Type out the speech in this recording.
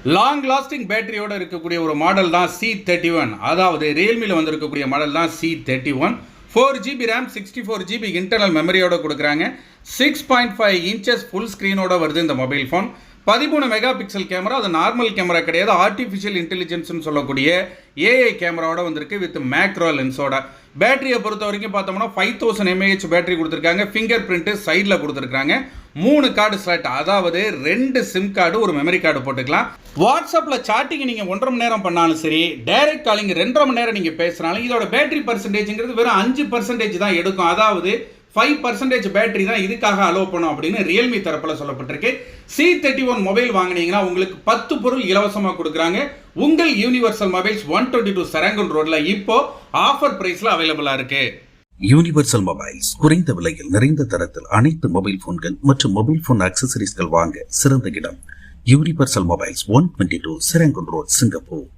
Long lasting பேட்டரியோட இருக்கக்கூடிய ஒரு model தான் C31. அதாவது ரியல்மியில் வந்திருக்கக்கூடிய மாடல் தான் C31. 4GB RAM 64GB internal மெமரியோட கொடுக்குறாங்க. 6.5 இன்ச்சஸ் ஃபுல் ஸ்க்ரீனோட வருது இந்த mobile phone. 13 mega pixel camera, அது நார்மல் கேமரா கிடையாது, ஆர்டிஃபிஷியல் இன்டெலிஜென்ஸ்னு சொல்லக்கூடிய ஏஐ கேமராவோட வந்திருக்கு வித் மேக்ரோ லென்ஸோட. பேட்டரியை பொறுத்த வரைக்கும் பார்த்தோம்னா 5000 mAh பேட்டரி கொடுத்துருக்காங்க. ஃபிங்கர் பிரிண்ட் சைடில் கொடுத்துருக்காங்க. 3 கார்டு ஸ்லாட், அதாவது 2 சிம் கார்டு, ஒரு மெமரி கார்டு போட்டுக்கலாம். வாட்ஸ்அப்பில் சாட்டிங் நீங்கள் 1.5 மணி நேரம் பண்ணாலும் சரி, டைரக்ட் காலிங் 2.5 மணி நேரம் நீங்கள் பேசினாலும் இதோட பேட்டரி பர்சன்டேஜ்ங்கிறது வெறும் 5% தான் எடுக்கும். அதாவது 5% பேட்டரி தான் இதுக்காக அலோவ் பண்ணும் அப்படின்னு ரியல்மி தரப்பில் சொல்லப்பட்டிருக்கு. C31 மொபைல் வாங்கினீங்கன்னா உங்களுக்கு 10 பொருள் இலவசமாக கொடுக்குறாங்க. உங்கள் யூனிவர்சல் மொபைல்ஸ் 122 செரங்கூன் ரோட்ல இப்போ ஆஃபர் பிரைஸ்ல அவைலபிளா இருக்கு. யூனிவர்சல் மொபைல்ஸ் குறைந்த விலையில் நிறைந்த தரத்தில் அனைத்து மொபைல் போன்கள் மற்றும் மொபைல் போன் அக்சசரிஸ்கள் வாங்க சிறந்த இடம். Universal mobiles 122 Serangoon road, Singapore.